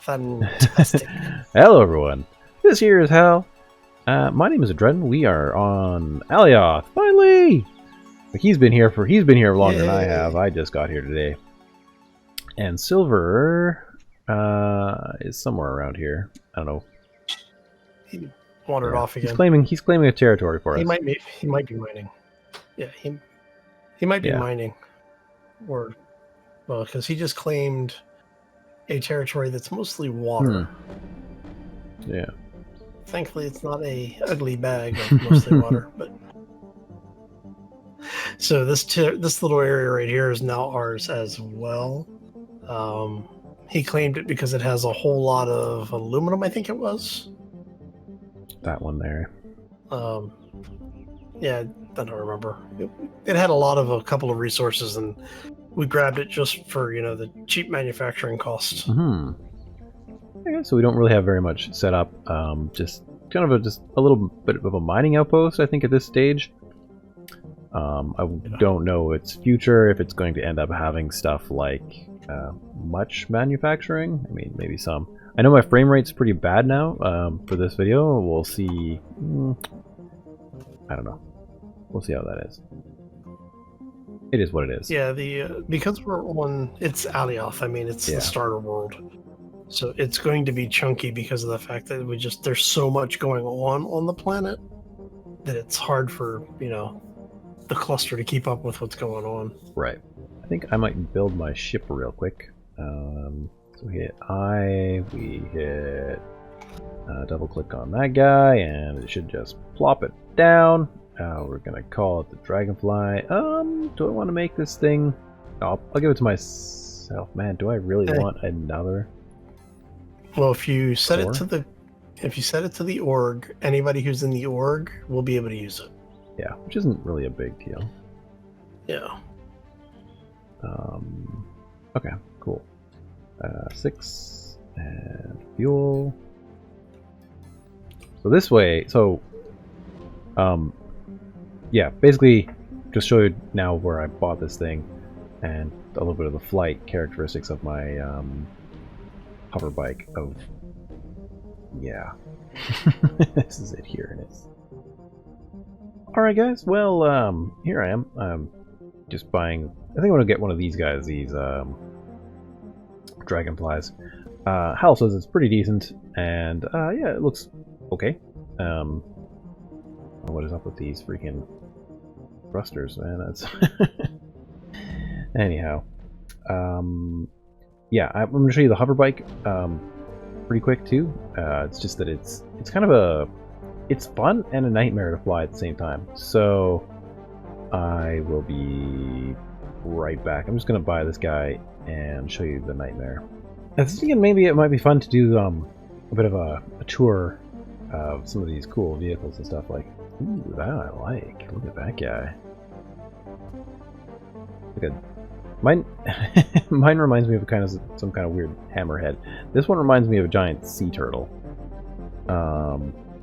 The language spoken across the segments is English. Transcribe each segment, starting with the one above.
Fantastic. Hello, everyone. This here is Hal. My name is Adreden. We are on Alioth. Finally, he's been here longer than I have. I just got here today. And Silver is somewhere around here. I don't know. He wandered off again. He's claiming a territory for us. He might be mining. Yeah, he might be mining, or because he just claimed a territory that's mostly water. Yeah. Thankfully, it's not a ugly bag of mostly water. But so this little area right here is now ours as well. He claimed it because it has a whole lot of aluminum. I think it was that one there. Yeah, I don't remember. It had a couple of resources, and we grabbed it just for the cheap manufacturing costs. Okay, so we don't really have very much set up. Just kind of a little bit of a mining outpost, I think, at this stage. I don't know its future, if it's going to end up having stuff like much manufacturing. I mean, maybe some. I know my frame rate's pretty bad now for this video. We'll see. I don't know. We'll see how that is. It is what it is. Yeah, because we're on, it's Alioth. I mean, it's the starter world, so it's going to be chunky because of the fact that there's so much going on the planet that it's hard for the cluster to keep up with what's going on. Right. I think I might build my ship real quick. So we hit I, we hit double click on that guy, and it should just plop it down. We're gonna call it the Dragonfly. Do I want to make this thing? I'll give it to myself. Man, do I really want another? Well, if you set it to the org, anybody who's in the org will be able to use it. Yeah, which isn't really a big deal. Yeah. Okay, cool. 6 and fuel. So this way, yeah, basically just show you now where I bought this thing and a little bit of the flight characteristics of my hover bike. Yeah. This is it here, and it's alright, guys. Well, here I am. I'm just buying, I think I'm gonna get one of these guys, these dragonflies. Hal says it's pretty decent, and yeah, it looks okay. What is up with these freaking thrusters, man? That's anyhow. Yeah, I'm going to show you the hover bike pretty quick too. It's just that it's kind of it's fun and a nightmare to fly at the same time. So I will be right back. I'm just going to buy this guy and show you the nightmare. I was thinking maybe it might be fun to do a bit of a tour of some of these cool vehicles and stuff. Like, ooh, that I like. Look at that guy. Look at mine. Mine reminds me of some kind of weird hammerhead. This one reminds me of a giant sea turtle.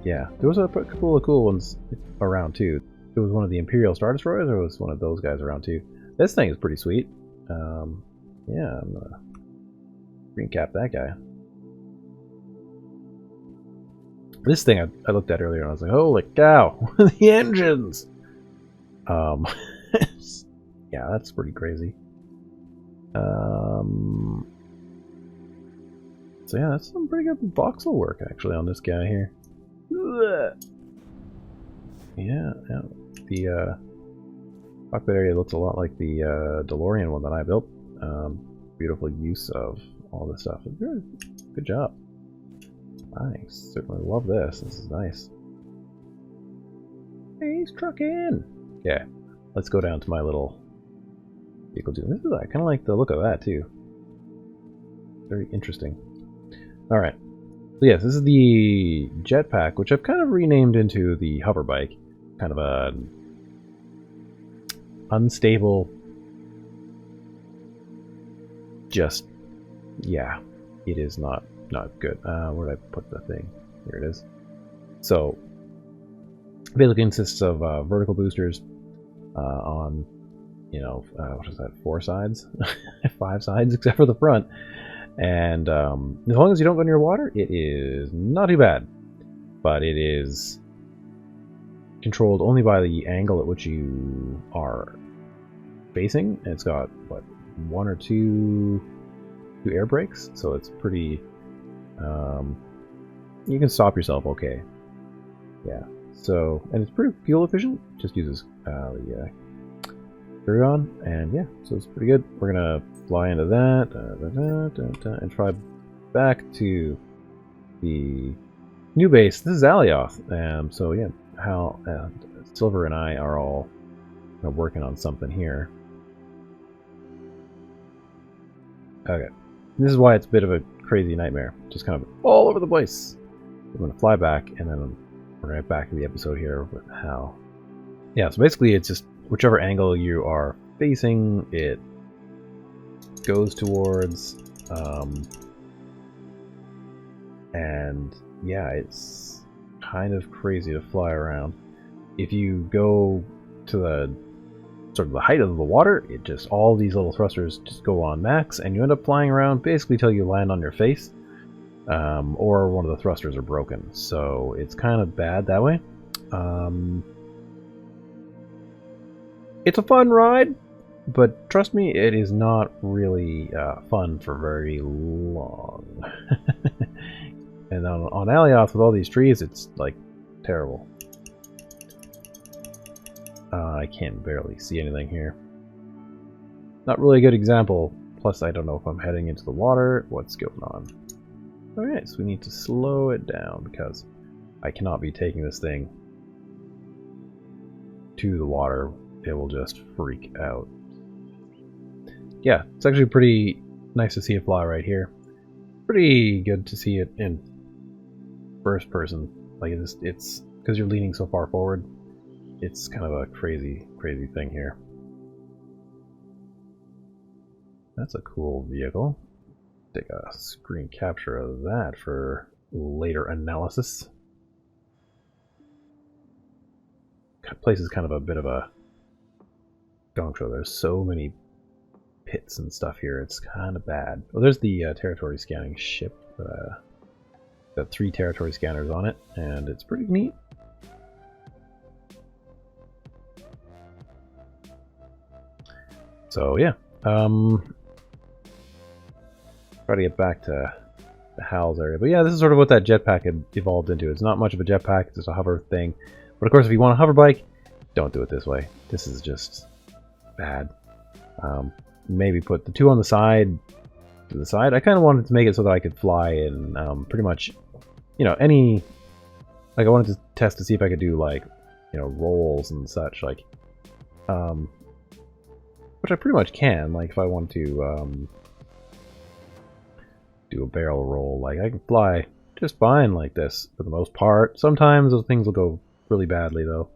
Yeah, there was a couple of cool ones around too. It was one of the Imperial Star Destroyers, or it was one of those guys around too. This thing is pretty sweet. Yeah, I'm gonna green cap that guy. This thing I looked at earlier and I was like, holy cow, the engines! Yeah, that's pretty crazy. So yeah, that's some pretty good voxel work actually on this guy here. Yeah, the cockpit area looks a lot like the DeLorean one that I built. Beautiful use of all this stuff. Good job. I certainly love this. This is nice. Hey, he's trucking. Okay, let's go down to my little vehicle. This is, I kind of like the look of that too. Very interesting. All right. So yes, this is the jetpack, which I've kind of renamed into the hover bike. Kind of a unstable. Just, yeah, it is not good. Where did I put the thing? Here it is. So basically consists of vertical boosters on, what is that, 4 sides? 5 sides except for the front. And as long as you don't go near water, it is not too bad. But it is controlled only by the angle at which you are facing. And it's got, what, 1 or 2 air brakes, so it's pretty... you can stop yourself okay. Yeah, so, and it's pretty fuel efficient. Just uses the Adreden, and yeah, so it's pretty good. We're gonna fly into that and try back to the new base. This is Alioth. So yeah, Hal and Silver and I are all working on something here. Okay, this is why it's a bit of a crazy nightmare, just kind of all over the place. I'm gonna fly back, and then we're right back to the episode here with Hal. Yeah, so basically it's just whichever angle you are facing, it goes towards, and yeah, it's kind of crazy to fly around. If you go to the sort of the height of the water, it just, all these little thrusters just go on max, and you end up flying around basically till you land on your face, or one of the thrusters are broken. So it's kind of bad that way. It's a fun ride, but trust me, it is not really fun for very long. And on Alioth, with all these trees, it's like terrible. I can barely see anything here. Not really a good example. Plus, I don't know if I'm heading into the water. What's going on? Alright, so we need to slow it down because I cannot be taking this thing to the water. It will just freak out. Yeah, it's actually pretty nice to see it fly right here. Pretty good to see it in first person. Like, it's because you're leaning so far forward. It's kind of a crazy thing here. That's a cool vehicle. Take a screen capture of that for later analysis. Place is kind of a bit of a gong show. There's so many pits and stuff here. It's kind of bad. Well, there's the territory scanning ship. Got 3 territory scanners on it, and it's pretty neat. So yeah, try to get back to the Hal's area. But yeah, this is sort of what that jetpack had evolved into. It's not much of a jetpack, it's just a hover thing. But of course, if you want a hover bike, don't do it this way. This is just bad. Maybe put the 2 on the side to the side. I kind of wanted to make it so that I could fly in pretty much, any... Like, I wanted to test to see if I could do, like, rolls and such, like... which I pretty much can. Like, if I want to do a barrel roll, like, I can fly just fine like this for the most part. Sometimes those things will go really badly, though.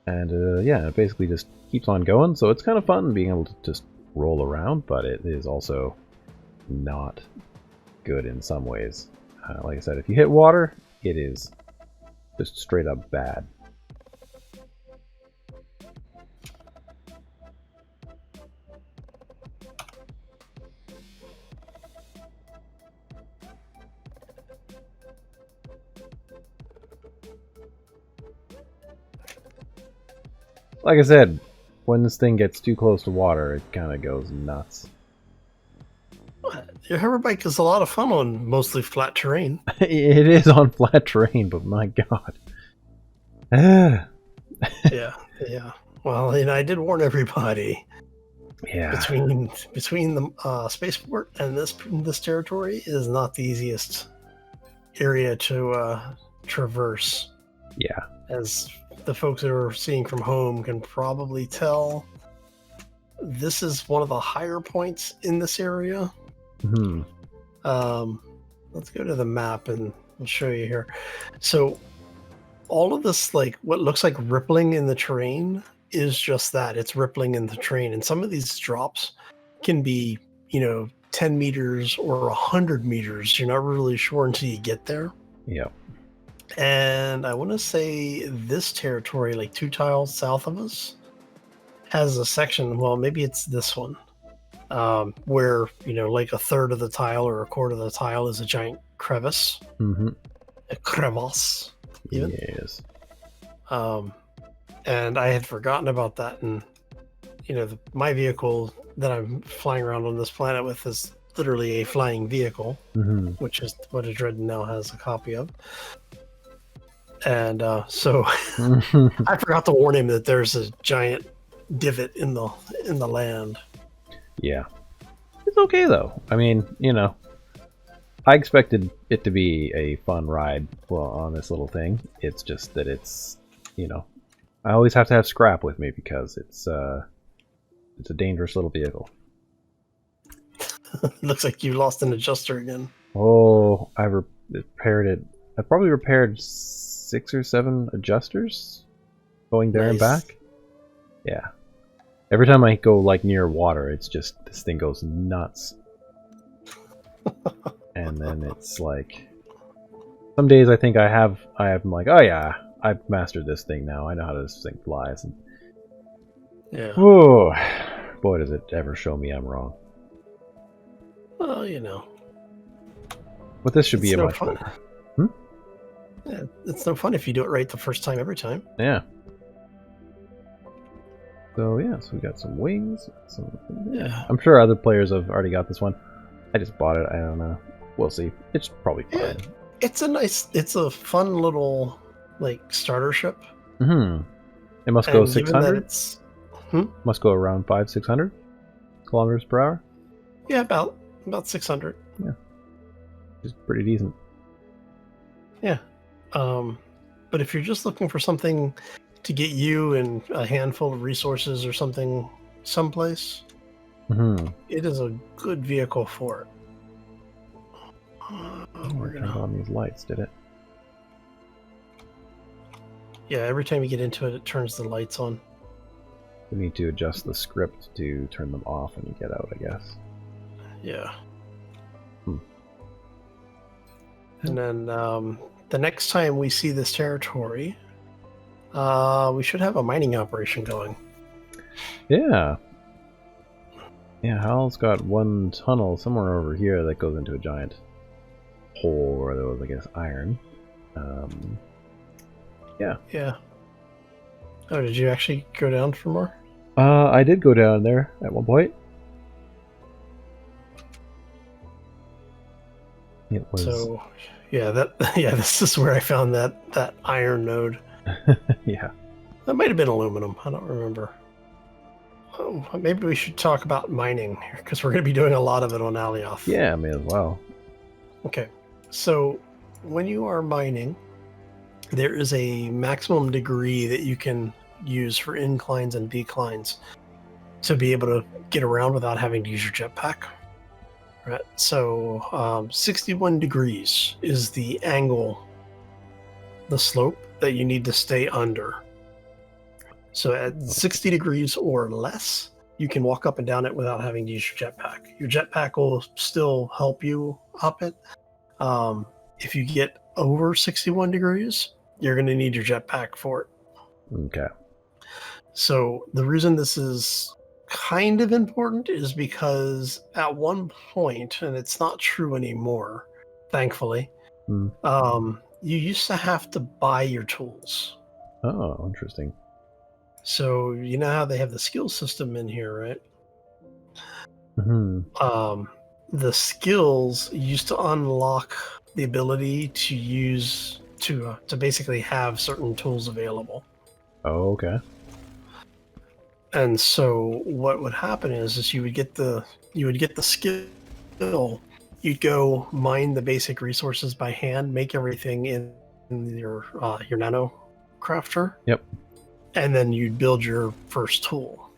And, yeah, it basically just keeps on going, so it's kind of fun being able to just roll around, but it is also not good in some ways. Like I said, if you hit water, it is just straight up bad. Like I said, when this thing gets too close to water, it kind of goes nuts. Your hover bike is a lot of fun on mostly flat terrain. It is on flat terrain, but my god. Yeah. Well, I did warn everybody. Yeah. Between the spaceport and this territory is not the easiest area to traverse. Yeah. As the folks that are seeing from home can probably tell, this is one of the higher points in this area. Mm-hmm. Let's go to the map and I'll show you here. So all of this, like what looks like rippling in the terrain, is just that. It's rippling in the terrain. And some of these drops can be, 10 meters or 100 meters. You're not really sure until you get there. Yeah. And I want to say this territory, like 2 tiles south of us, has a section. Well, maybe it's this one. where like a third of the tile or a quarter of the tile is a giant crevice, a crevasse, even. Yes. And I had forgotten about that, and my vehicle that I'm flying around on this planet with is literally a flying vehicle, which is what Adreden now has a copy of. And so I forgot to warn him that there's a giant divot in the land. Yeah. It's okay though. I mean, I expected it to be a fun ride on this little thing. It's just that it's, I always have to have scrap with me because it's a dangerous little vehicle. Looks like you lost an adjuster again. Oh, I repaired it. I probably repaired 6 or 7 adjusters going there and back. Yeah. Every time I go like near water, it's just this thing goes nuts. And then it's like some days I think I'm like, oh yeah, I've mastered this thing now. I know how this thing flies. And yeah. Oh, boy, does it ever show me I'm wrong. Well, But this should be a much better. Yeah, it's no fun if you do it right the first time every time. Yeah. So yeah, so we got some wings. Yeah. I'm sure other players have already got this one. I just bought it. I don't know. We'll see. It's probably fine. Yeah, it's a fun little like starter ship. It must go 600. Must go around 500-600 kilometers per hour. Yeah, about 600. Yeah, it's pretty decent. Yeah, but if you're just looking for something to get you and a handful of resources or something someplace, it is a good vehicle for it. We're gonna turn on these lights, did it? Yeah, every time you get into it, it turns the lights on. We need to adjust the script to turn them off when you get out, I guess. Yeah. And then the next time we see this territory, we should have a mining operation going. Yeah. Yeah, Hal's got one tunnel somewhere over here that goes into a giant hole where there was, I guess, iron. Yeah. Yeah. Oh, did you actually go down for more? I did go down there at one point. It was... So, yeah, this is where I found that iron node. Yeah. That might have been aluminum. I don't remember. Oh, maybe we should talk about mining here, because we're going to be doing a lot of it on Alioth. Yeah, may as well. Okay. So, when you are mining, there is a maximum degree that you can use for inclines and declines to be able to get around without having to use your jetpack. Right. So 61 degrees is the angle, the slope that you need to stay under. So at 60 degrees or less, you can walk up and down it without having to use your jetpack. Your jetpack will still help you up it. If you get over 61 degrees, you're going to need your jetpack for it. Okay. So the reason this is kind of important is because at one point, and it's not true anymore, thankfully, you used to have to buy your tools. Oh, interesting. So you know how they have the skill system in here, right? The skills used to unlock the ability to use to basically have certain tools available. Oh, okay. And so what would happen is you would get the skill, you'd go mine the basic resources by hand, make everything in your nano crafter. Yep. And then you'd build your first tool.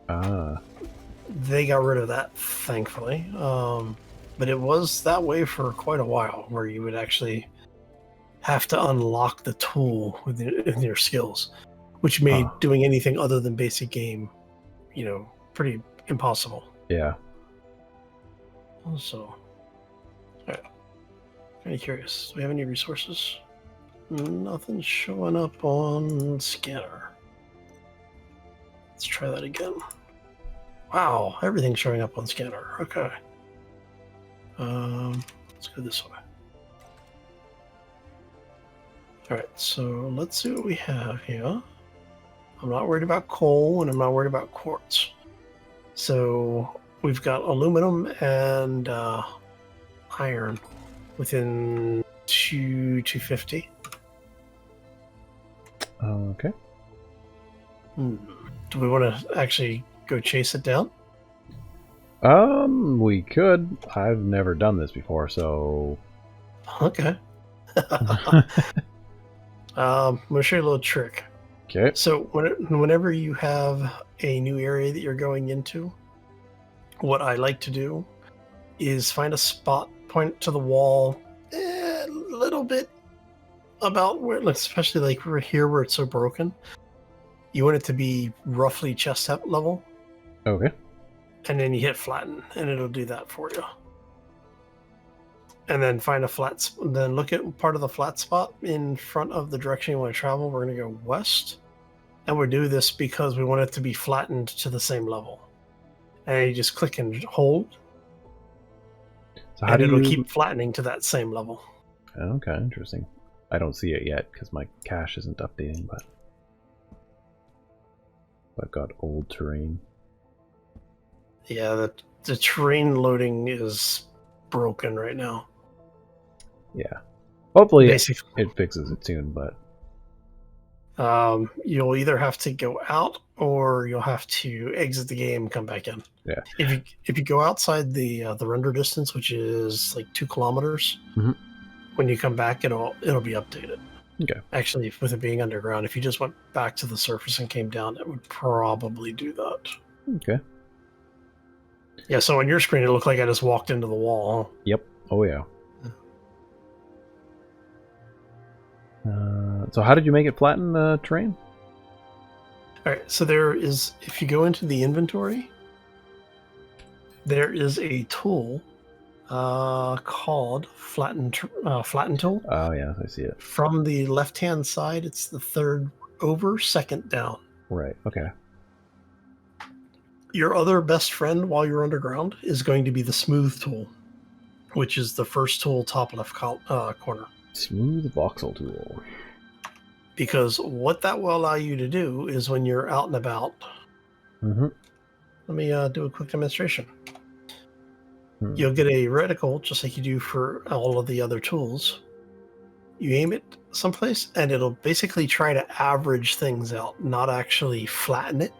They got rid of that, thankfully. But it was that way for quite a while, where you would actually have to unlock the tool with your skills, which made doing anything other than basic game, pretty impossible. Yeah. So, kind of curious. Do we have any resources? Nothing showing up on scanner. Let's try that again. Wow, everything's showing up on scanner. Okay. Let's go this way. All right, so let's see what we have here. I'm not worried about coal, and I'm not worried about quartz. So we've got aluminum and iron within 250. Okay. Do we want to actually go chase it down? We could. I've never done this before, so. Okay. I'm gonna show you a little trick. Okay. So whenever you have a new area that you're going into, what I like to do is find a spot, point to the wall, a little bit about where, especially like we're here where it's so broken. You want it to be roughly chest level. Okay. And then you hit flatten, and it'll do that for you. And then find a flat. Then look at part of the flat spot in front of the direction you want to travel. We're going to go west, and we'll do this because we want it to be flattened to the same level. And you just click and hold, So and it'll keep flattening to that same level. Okay, interesting. I don't see it yet because my cache isn't updating, but I've got old terrain. Yeah, the terrain loading is broken right now. Yeah. Hopefully Basically, it fixes it soon, but you'll either have to go out or you'll have to exit the game and come back in. Yeah. If you go outside the render distance, which is like 2 kilometers, when you come back, it'll be updated. Okay. Actually, with it being underground, if you just went back to the surface and came down, it would probably do that. Okay. Yeah. So on your screen, it looked like I just walked into the wall. Huh? Yep. Oh yeah. So how did you make it flatten the terrain? All right. So there is, if you go into the inventory, there is a tool called flatten tool. Oh yeah, I see it. From the left-hand side, it's the third over, second down. Right. Okay. Your other best friend while you're underground is going to be the smooth tool, which is the first tool top left corner. Smooth voxel tool. Because what that will allow you to do is when you're out and about. Let me do a quick demonstration. You'll get a reticle just like you do for all of the other tools. You aim it someplace, and it'll basically try to average things out, not actually flatten it.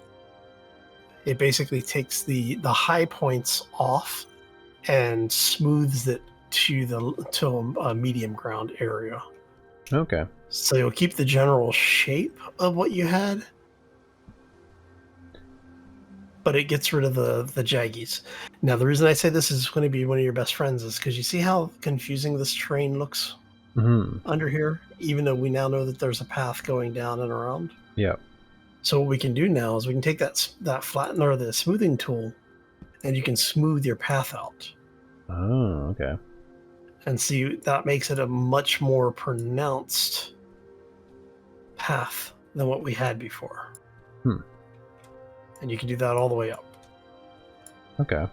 It basically takes the high points off and smooths it to a medium ground area. Okay. So you'll keep the general shape of what you had, but it gets rid of the jaggies. Now, the reason I say this is going to be one of your best friends is because you see how confusing this terrain looks under here, even though we now know that there's a path going down and around. Yeah. So what we can do now is we can take that flatten or the smoothing tool, and you can smooth your path out. Oh, okay. And see, that makes it a much more pronounced path than what we had before. And you can do that all the way up. Okay.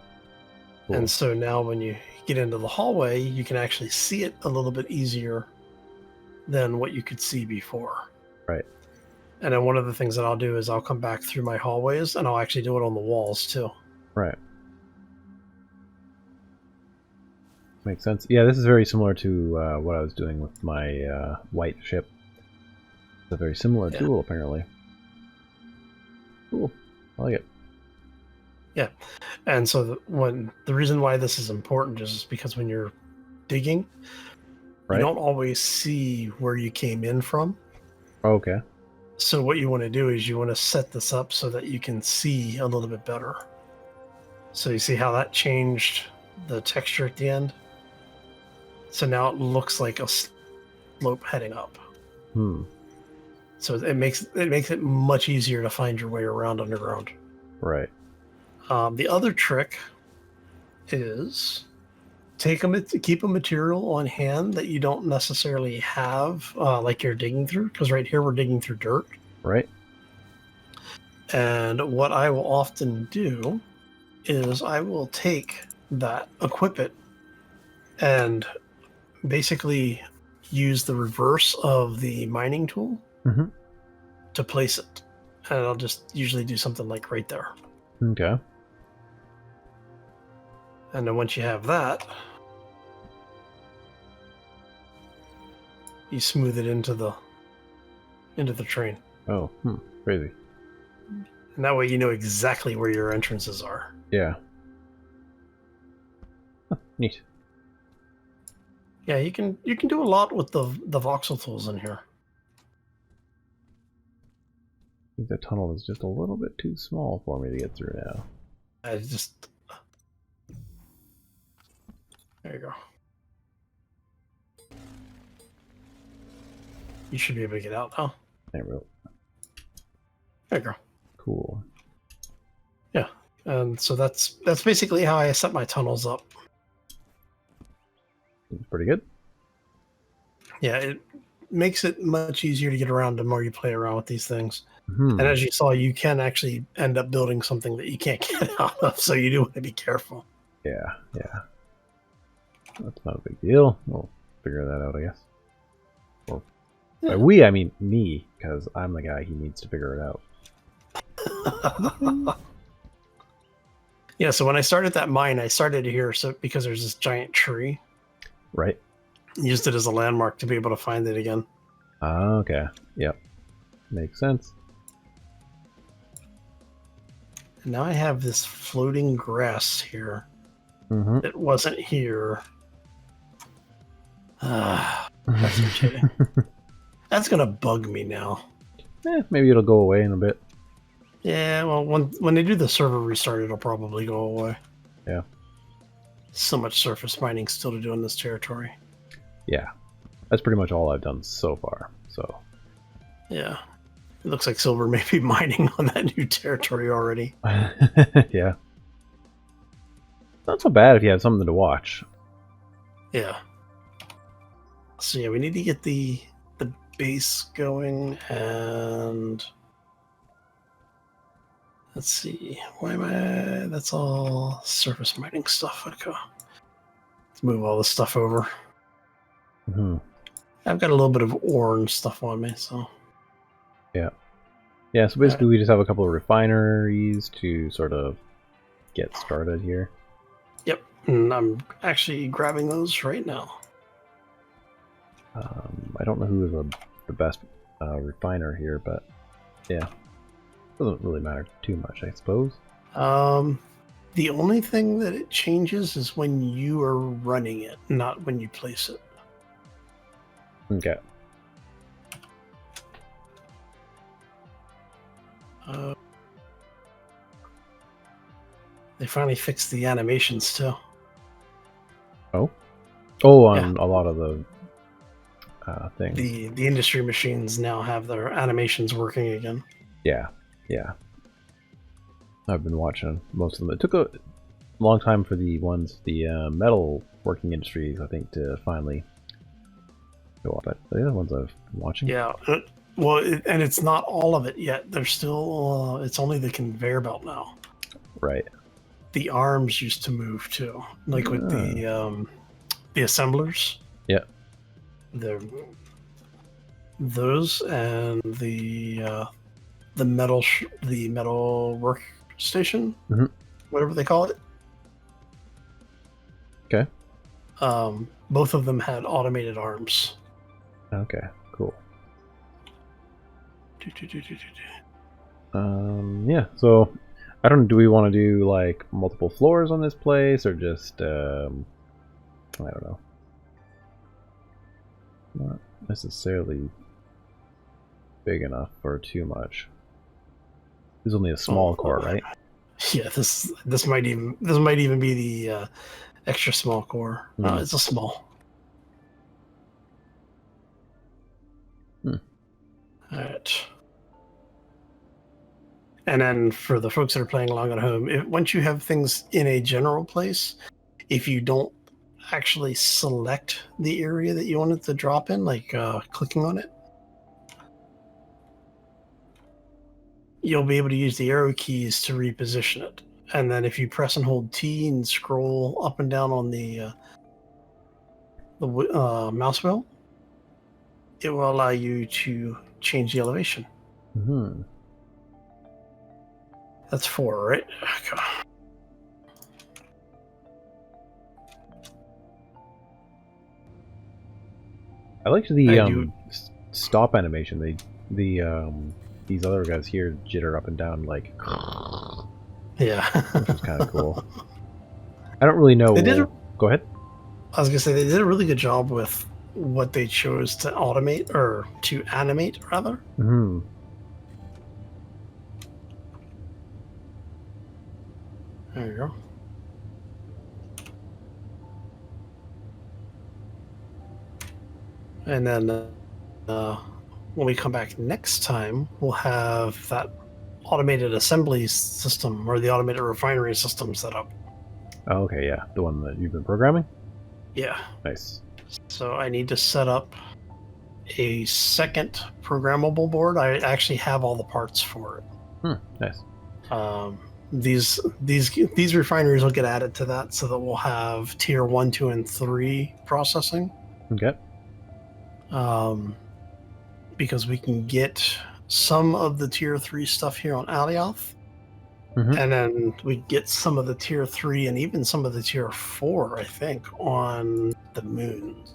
Cool. And so now when you get into the hallway, you can actually see it a little bit easier than what you could see before. Right. And then one of the things that I'll do is I'll come back through my hallways, and I'll actually do it on the walls too. Right. Makes sense. Yeah, this is very similar to what I was doing with my white ship. It's a very similar tool, apparently. Cool. I like it. Yeah. And so the reason why this is important is because when you're digging, you don't always see where you came in from. Okay. So what you want to do is you want to set this up so that you can see a little bit better. So you see how that changed the texture at the end? So now it looks like a slope heading up. So it makes it much easier to find your way around underground. Right. The other trick is keep a material on hand that you don't necessarily have, like you're digging through, because right here we're digging through dirt. Right. And what I will often do is I will take that, equip it, and basically use the reverse of the mining tool to place it. And I'll just usually do something like right there. Okay. And then once you have that, you smooth it into the train. Oh, crazy. And that way you know exactly where your entrances are. Yeah. Huh, neat. Yeah, you can do a lot with the voxel tools in here. I think the tunnel is just a little bit too small for me to get through now. There you go. You should be able to get out now. There we go. There you go. Cool. Yeah, and so that's basically how I set my tunnels up. Seems pretty good. Yeah, it makes it much easier to get around the more you play around with these things. Mm-hmm. And as you saw, you can actually end up building something that you can't get out of, so you do want to be careful. Yeah, yeah. That's not a big deal. We'll figure that out, I guess. Or by we, I mean me, because I'm the guy who needs to figure it out. Yeah, so when I started that mine, I started here because there's this giant tree. Right. Used it as a landmark to be able to find it again. Okay. Yep. Makes sense. And now I have this floating grass here. Mm-hmm. It wasn't here. That's irritating. That's gonna bug me now. Maybe it'll go away in a bit. Yeah, well, when they do the server restart, it'll probably go away. Yeah. So much surface mining still to do in this territory. Yeah. That's pretty much all I've done so far. So. Yeah. It looks like Silver may be mining on that new territory already. Yeah. Not so bad if you have something to watch. Yeah. So yeah, we need to get the base going, and let's see. Why am I? That's all surface mining stuff. Okay. Let's move all this stuff over. Mm-hmm. I've got a little bit of orange stuff on me, so. Yeah. Yeah, so basically we just have a couple of refineries to sort of get started here. Yep, and I'm actually grabbing those right now. I don't know who is the best refiner here, but yeah. Doesn't really matter too much, I suppose. The only thing that it changes is when you are running it, not when you place it. Okay. They finally fixed the animations too. Oh? Oh, on a lot of the things. The industry machines now have their animations working again. Yeah, yeah. I've been watching most of them. It took a long time for the metal working industries, I think, to finally go up. But the other ones I've been watching. Yeah, well, and it's not all of it yet. There's still, it's only the conveyor belt now. Right. The arms used to move too, like with the assemblers. Yeah. Those and the metal workstation, whatever they call it. Okay. Both of them had automated arms. Okay. Cool. Yeah. So, I don't know. Do we want to do like multiple floors on this place, or just I don't know. Not necessarily big enough for too much. There's only a small core, right? Yeah, this might even be the extra small core. It's a small. All right. And then for the folks that are playing along at home, once you have things in a general place, if you don't actually select the area that you want it to drop in, like clicking on it, you'll be able to use the arrow keys to reposition it. and then if you press and hold T and scroll up and down on the mouse wheel, it will allow you to change the elevation. Mm-hmm. That's 4, right? Okay. I liked the stop animation. These other guys here jitter up and down like. Yeah. Which is kind of cool. I don't really know. Go ahead. I was gonna say they did a really good job with what they chose to automate or to animate, rather. Mm-hmm. There you go. And then when we come back next time, we'll have that automated assembly system or the automated refinery system set up. Oh, okay, yeah. The one that you've been programming? Yeah. Nice. So I need to set up a second programmable board. I actually have all the parts for it. Nice. These refineries will get added to that so that we'll have tier 1, 2, and 3 processing. Okay. Because we can get some of the tier 3 stuff here on Alioth. Mm-hmm. And then we get some of the tier 3 and even some of the tier 4, I think, on the moons.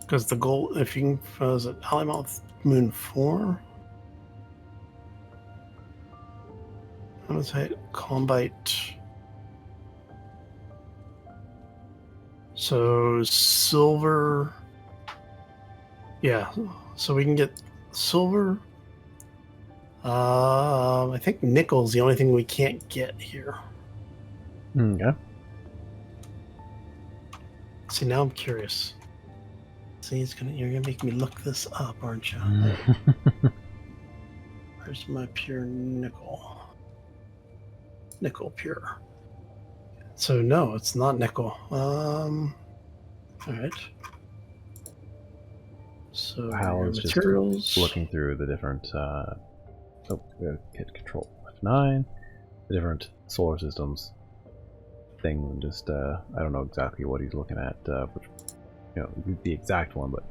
Because the goal, if you can, was it Alioth Moon 4? How does it? Combite. So silver. Yeah, so we can get silver. I think nickel's the only thing we can't get here. Okay. See, now I'm curious. See, you're gonna make me look this up, aren't you? Where's my pure nickel? Nickel pure. So no, it's not nickel. All right. So Hal is materials. Just looking through the different. Hit Control F9. The different solar systems thing. And just I don't know exactly what he's looking at. Which, the exact one, but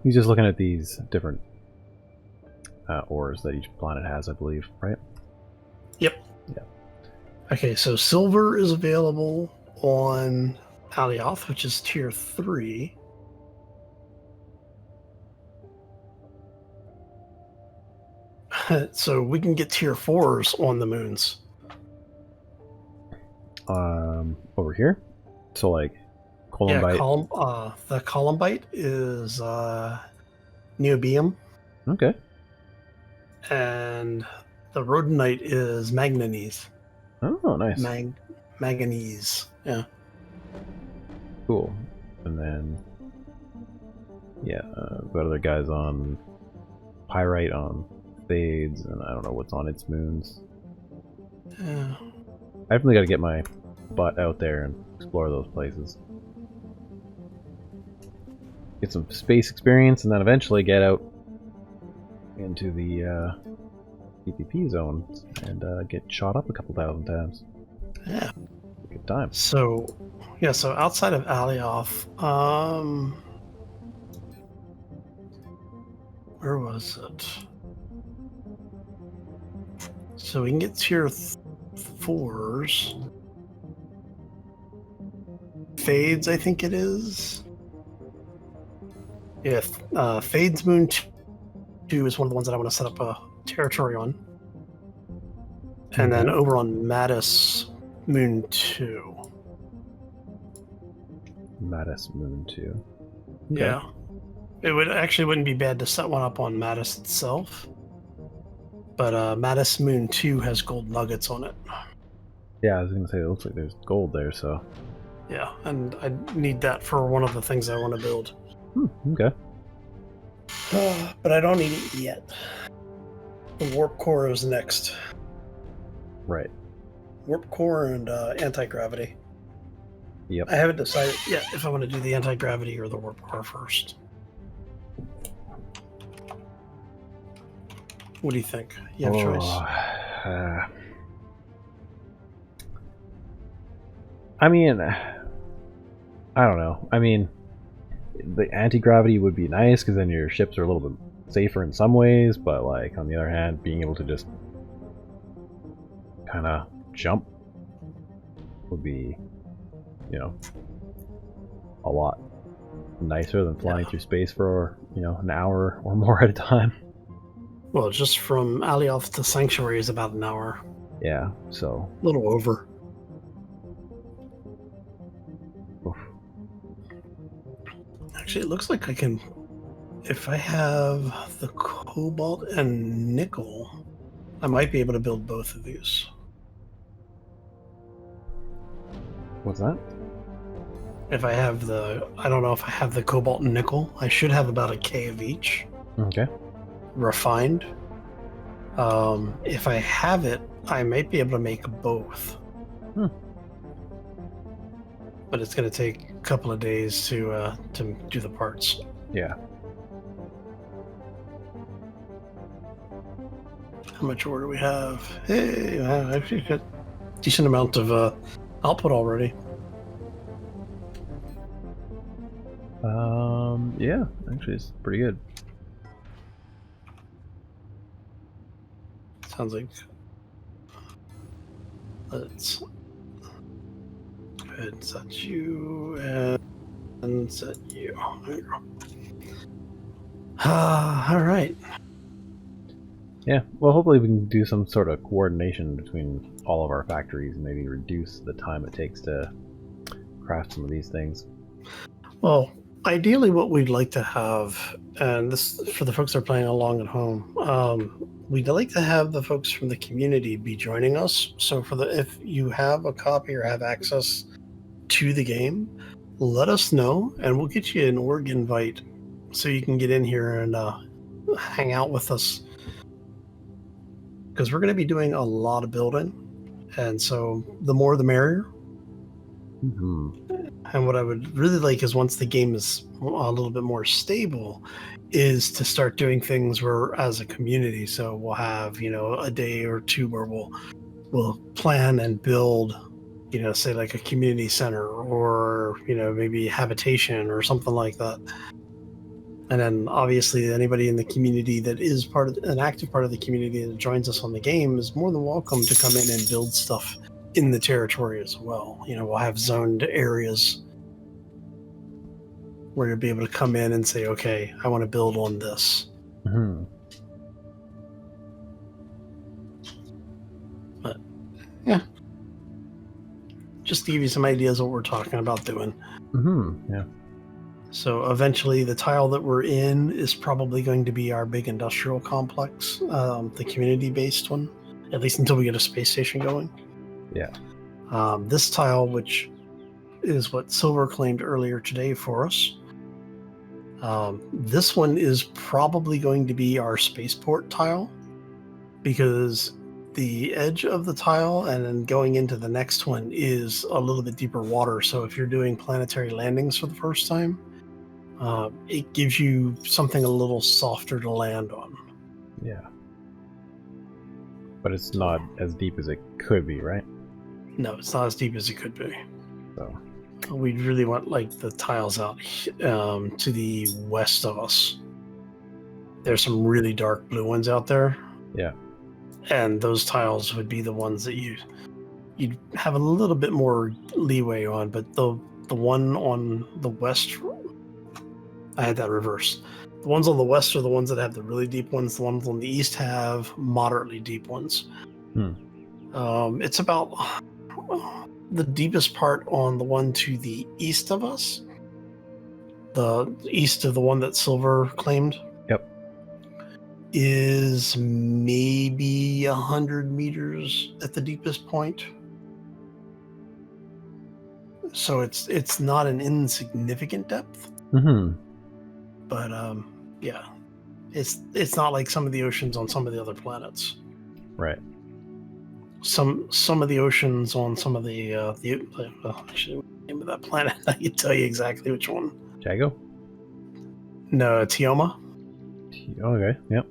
he's just looking at these different ores that each planet has, I believe, right? Yep. Yeah. Okay, so silver is available on Alioth, which is tier 3. So we can get tier 4s on the moons. Over here? So like Columbite. Yeah, the Columbite is neobium. Okay. And the rhodonite is manganese. Oh, nice. Manganese. Yeah. Cool. And then got other guys on pyrite, on fades, and I don't know what's on its moons. Yeah. I definitely got to get my butt out there and explore those places. Get some space experience, and then eventually get out into the PvP zone and get shot up a couple thousand times. Yeah. Good time. So outside of Alioth, where was it? So we can get tier 4s. Fades, I think it is. Yeah, Fades Moon 2 is one of the ones that I want to set up a territory on. And then over on Mattis Moon 2. Mattis Moon 2. Okay. Yeah. It wouldn't be bad to set one up on Mattis itself. But Mattis Moon 2 has gold nuggets on it. Yeah, I was going to say, it looks like there's gold there, so... Yeah, and I need that for one of the things I want to build. Okay. But I don't need it yet. The warp core is next. Right. Warp core and anti-gravity. Yep. I haven't decided yet if I want to do the anti-gravity or the warp core first. What do you think? You have a choice? I mean, I don't know. I mean, the anti-gravity would be nice because then your ships are a little bit safer in some ways, but like on the other hand, being able to just kind of jump would be, you know, a lot nicer than flying through space for, you know, an hour or more at a time. Well, just from Alioth to Sanctuary is about an hour. Yeah, so A little over. oof. Actually, it looks like I can... If I have the cobalt and nickel, I might be able to build both of these. What's that? If I have the... I don't know if I have the cobalt and nickel. I should have about a K of each. Okay. Refined. If I have it, I might be able to make both. But it's going to take a couple of days to do the parts. Yeah. How much ore do we have? Hey, I actually got a decent amount of output already. Yeah, actually it's pretty good. Sounds like let's go ahead and set you and set you. There you go. All right. Yeah, well hopefully we can do some sort of coordination between all of our factories and maybe reduce the time it takes to craft some of these things. Well, ideally what we'd like to have, and this for the folks that are playing along at home, we'd like to have the folks from the community be joining us. So if you have a copy or have access to the game, let us know and we'll get you an org invite so you can get in here and hang out with us. Because we're going to be doing a lot of building, and so the more the merrier. Mm-hmm. And what I would really like is once the game is a little bit more stable, is to start doing things where as a community. So we'll have, you know, a day or two where we'll plan and build, you know, say like a community center or, you know, maybe habitation or something like that. And then obviously anybody in the community that is part of an active part of the community that joins us on the game is more than welcome to come in and build stuff in the territory as well. You know, we'll have zoned areas where you'll be able to come in and say, okay, I want to build on this. Mm-hmm. But yeah, just to give you some ideas of what we're talking about doing. Mm-hmm. Yeah. So eventually the tile that we're in is probably going to be our big industrial complex, the community-based one, at least until we get a space station going. Yeah. This tile, which is what Silver claimed earlier today for us, this one is probably going to be our spaceport tile, because the edge of the tile and then going into the next one is a little bit deeper water. So if you're doing planetary landings for the first time, it gives you something a little softer to land on. Yeah. But it's not as deep as it could be, right? No, it's not as deep as it could be. So We'd really want like the tiles out to the west of us. There's some really dark blue ones out there. yeah. And those tiles would be the ones that you'd have a little bit more leeway on. But the one on the west, I had that reversed. The ones on the west are the ones that have the really deep ones. The ones on the east have moderately deep ones. It's about the deepest part on the one to the east of us. The east of the one that Silver claimed. Yep. Is maybe 100 meters at the deepest point. So it's not an insignificant depth. Mm-hmm. But yeah, it's not like some of the oceans on some of the other planets. Right. Some of the oceans on some of the actually, the name of that planet, I can tell you exactly which one. Jago? No, Tioma. Okay. Yep.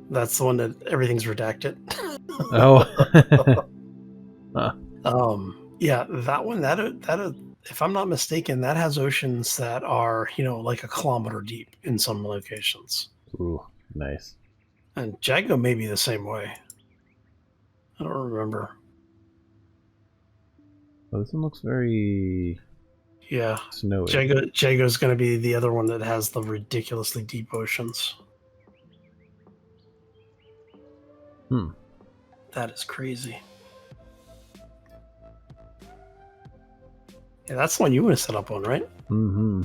That's the one that everything's redacted. Oh. Huh. Yeah, that one, if I'm not mistaken, that has oceans that are, like a kilometer deep in some locations. Ooh, nice. And Jago may be the same way. I don't remember. Oh, this one looks very Yeah, snowy. Jago's going to be the other one that has the ridiculously deep oceans. That is crazy. Yeah, that's the one you want to set up on, right? Mm-hmm.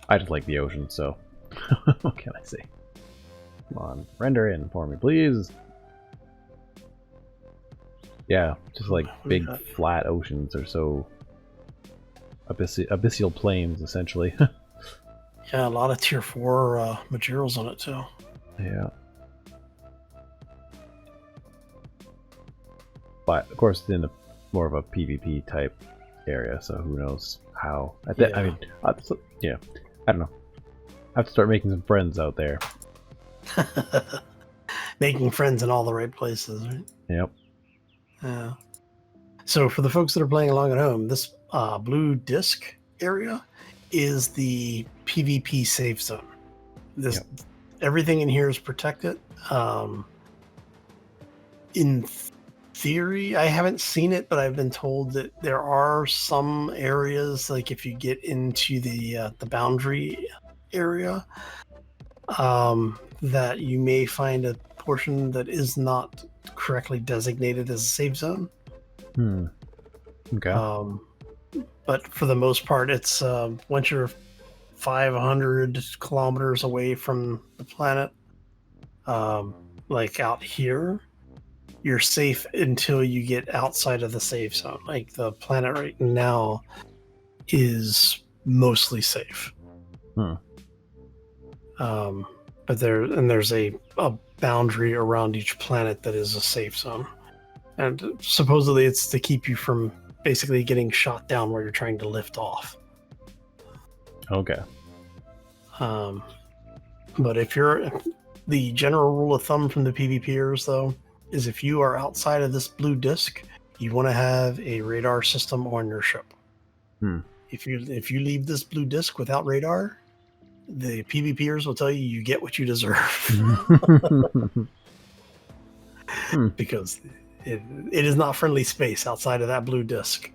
I just like the ocean, so what can I say? Come on, render in for me, please. Yeah, just like big flat oceans are so abyssal plains, essentially. Yeah, a lot of tier 4 materials on it too. Yeah. But of course, it's in more of a PvP type area, so who knows how? I mean, yeah, I don't know. I have to start making some friends out there. Making friends in all the right places, right? Yep. Yeah. So for the folks that are playing along at home, this blue disc area is the PvP safe zone. Everything in here is protected. In theory, I haven't seen it, but I've been told that there are some areas, like if you get into the boundary area, that you may find a portion that is not correctly designated as a safe zone. Okay. But for the most part, it's once you're 500 kilometers away from the planet, like out here, you're safe until you get outside of the safe zone. Like the planet right now is mostly safe. But there's a boundary around each planet that is a safe zone. And supposedly it's to keep you from basically getting shot down where you're trying to lift off. Okay. But the general rule of thumb from the PvPers, though, is if you are outside of this blue disc, you want to have a radar system on your ship. If you leave this blue disc without radar, the PvPers will tell you get what you deserve. Because it is not friendly space outside of that blue disc.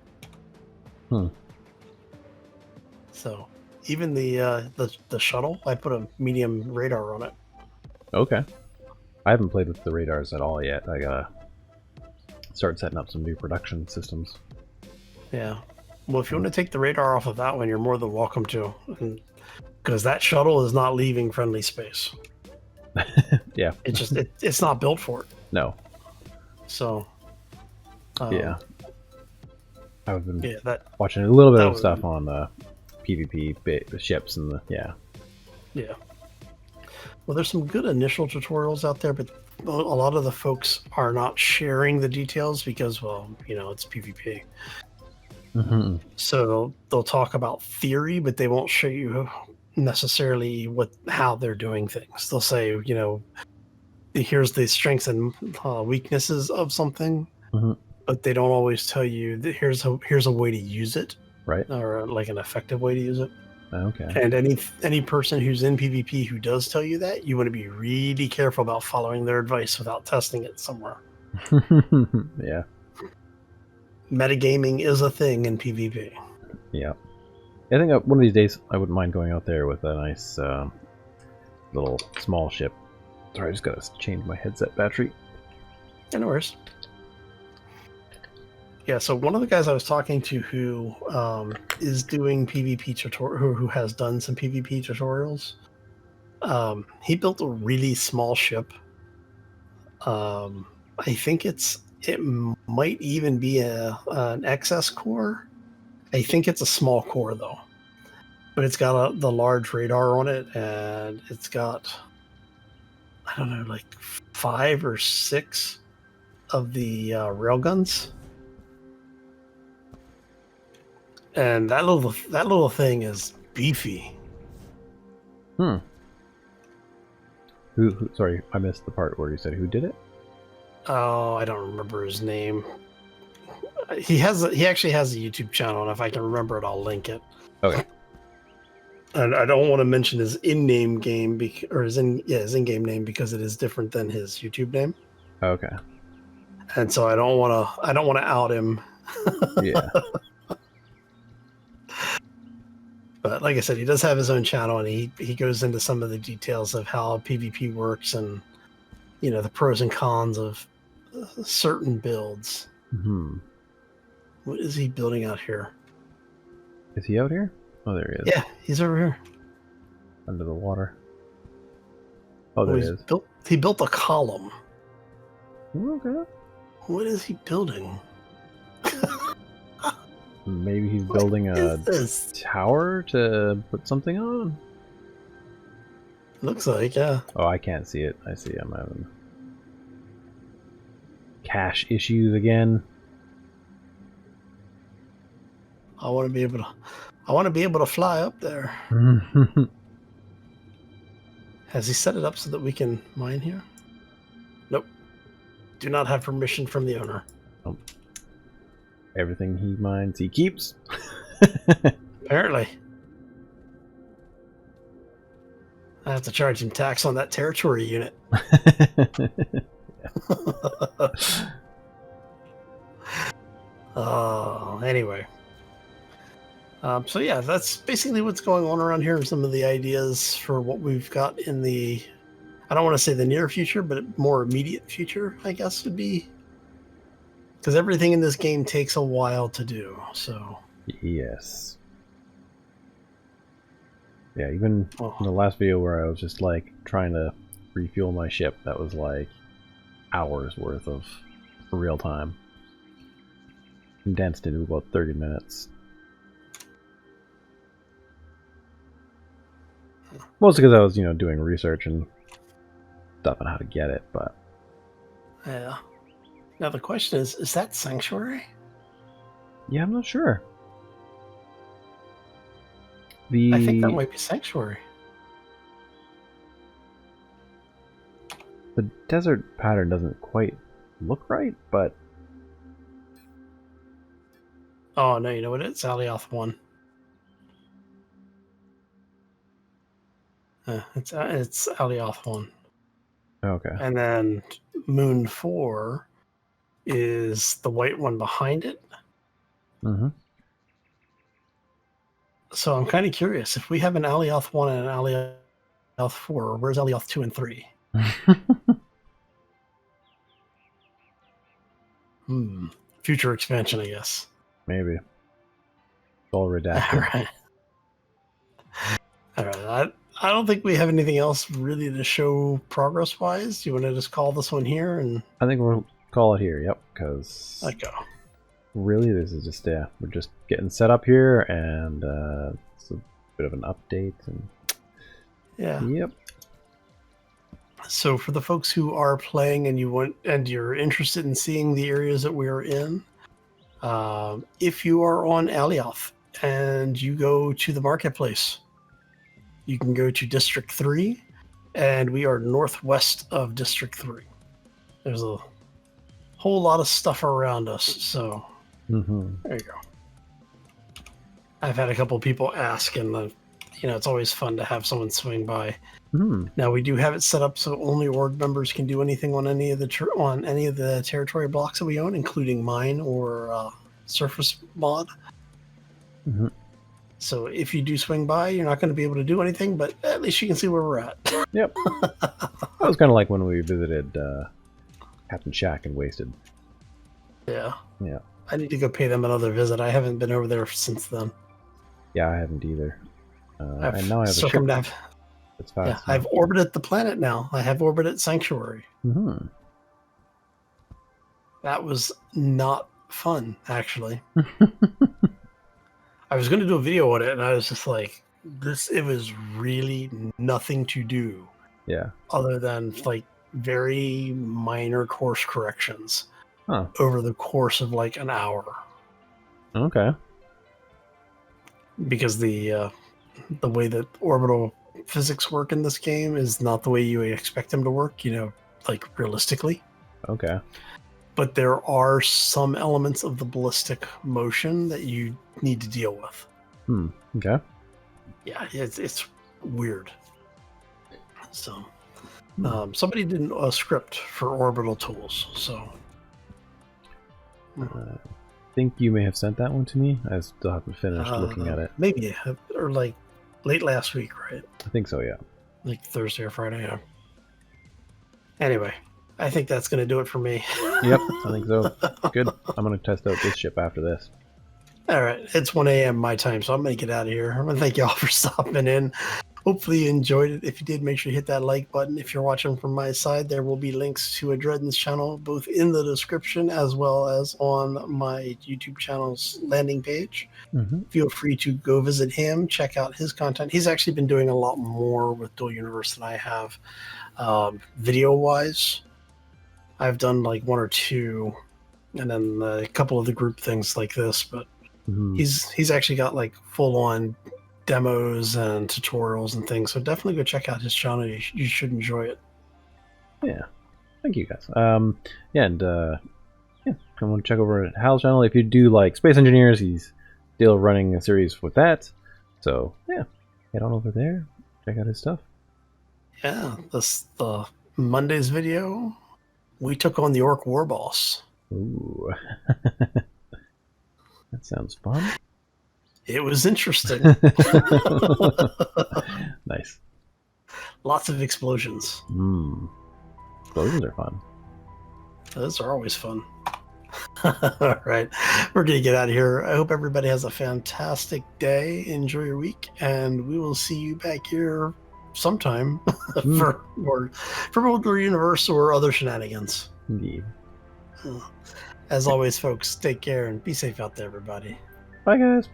So even the shuttle, I put a medium radar on it. Okay. I haven't played with the radars at all yet. I gotta start setting up some new production systems. Yeah. Well, if you want to take the radar off of that one, you're more than welcome to. Because that shuttle is not leaving friendly space. Yeah. It's not built for it. No. So. Yeah. I've been watching a little bit of stuff on PvP ships and Yeah. Well, there's some good initial tutorials out there, but a lot of the folks are not sharing the details because, well, it's PvP. So they'll talk about theory, but they won't show you necessarily how they're doing things. They'll say, here's the strengths and weaknesses of something, but they don't always tell you that here's a way to use it, right? Or like an effective way to use it. Okay. And any person who's in PvP who does tell you that, you want to be really careful about following their advice without testing it somewhere. Yeah. Metagaming is a thing in PvP. Yeah. I think one of these days I wouldn't mind going out there with a nice little small ship. Sorry, I just gotta change my headset battery. Yeah, no worries. Yeah, so one of the guys I was talking to who is doing PvP tutorial, who has done some PvP tutorials, he built a really small ship. I think it might even be an XS core. I think it's a small core though, but it's got the large radar on it, and it's got, I don't know, like 5 or 6 of the railguns. And that little thing is beefy. Who? Sorry, I missed the part where you said who did it. Oh, I don't remember his name. He actually has a YouTube channel, and if I can remember it, I'll link it. Okay. And I don't want to mention his in-name game his in-game name because it is different than his YouTube name. Okay. And so I don't want to out him. Yeah. But like I said, he does have his own channel, and he goes into some of the details of how PvP works and, you know, the pros and cons of certain builds. Hmm. What is he building out here? Is he out here? Oh, there he is. Yeah, he's over here. Under the water. Oh, there he is. He built a column. Okay. What is he building? Maybe he's building a tower to put something on? Looks like, yeah. Oh, I can't see it. I see I'm having cache issues again. I want to be able to fly up there. Has he set it up so that we can mine here? Nope. Do not have permission from the owner. Nope. Everything he mines, he keeps. Apparently. I have to charge him tax on that territory unit. Anyway. So yeah, that's basically what's going on around here. Some of the ideas for what we've got in the, I don't want to say the near future, but more immediate future, I guess would be. Because everything in this game takes a while to do, so. Yes. Yeah, even in the last video where I was just like trying to refuel my ship, that was like hours worth of real time. Condensed into about 30 minutes. Mostly because I was, you know, doing research and stuff on how to get it, but. Yeah. Now the question is that Sanctuary? Yeah, I'm not sure. I think that might be Sanctuary. The desert pattern doesn't quite look right, but... Oh, no, you know what? It's Alioth 1. It's Alioth 1. Okay. And then Moon 4 is the white one behind it. Mm-hmm. So I'm kind of curious. If we have an Alioth 1 and an Alioth 4, where's Alioth 2 and 3? Future expansion, I guess. Maybe. It's all redacted. All right. All right. I don't think we have anything else really to show progress-wise. Do you want to just call this one here? And I think we'll call it here, yep, because... let go. Really, this is just, yeah, we're just getting set up here, and it's a bit of an update. And yeah. Yep. So for the folks who are playing and you're interested in seeing the areas that we're in, if you are on Alioth and you go to the marketplace, you can go to District 3, and we are northwest of District 3. There's a whole lot of stuff around us, so there you go. I've had a couple people ask, and it's always fun to have someone swing by. Now we do have it set up so only org members can do anything on any of the territory blocks that we own, including mine or surface mod. So if you do swing by, you're not going to be able to do anything, but at least you can see where we're at. Yep. That was kind of like when we visited Captain Shack and Wasted. Yeah. Yeah. I need to go pay them another visit. I haven't been over there since then. Yeah, I haven't either. And now I have a ship. It's fast. Yeah, I've orbited the planet now. I have orbited Sanctuary. That was not fun, actually. I was going to do a video on it, and I was just like, it was really nothing to do. Yeah. Other than, like, very minor course corrections over the course of, like, an hour. Okay. Because the way that orbital physics work in this game is not the way you expect them to work, like, realistically. Okay. But there are some elements of the ballistic motion that you need to deal with. Okay. Yeah, it's weird. So, somebody did a script for orbital tools. So, I think you may have sent that one to me. I still haven't finished looking at it. Maybe, or like late last week, right? I think so, yeah. Like Thursday or Friday, yeah. Anyway, I think that's going to do it for me. Yep, I think so. Good. I'm going to test out this ship after this. All right, it's 1 a.m. my time, so I'm going to get out of here. I'm going to thank you all for stopping in. Hopefully you enjoyed it. If you did, make sure you hit that like button. If you're watching from my side, there will be links to Adreden's channel, both in the description as well as on my YouTube channel's landing page. Feel free to go visit him, check out his content. He's actually been doing a lot more with Dual Universe than I have, video-wise. I've done like 1 or 2, and then a couple of the group things like this, but he's actually got like full-on demos and tutorials and things, so definitely go check out his channel. You should enjoy it. Yeah, thank you guys. Yeah, and yeah, come on, check over at Hal's channel if you do like space engineers. He's still running a series with that, so yeah, head on over there, check out his stuff. Yeah, the Monday's video, we took on the Orc War Boss. Ooh, that sounds fun. It was interesting. Nice. Lots of explosions. Explosions are fun. Those are always fun. All right, we're going to get out of here. I hope everybody has a fantastic day. Enjoy your week, and we will see you back here sometime for World War Universe or other shenanigans. Indeed. As always, folks, take care and be safe out there, everybody. Bye, guys.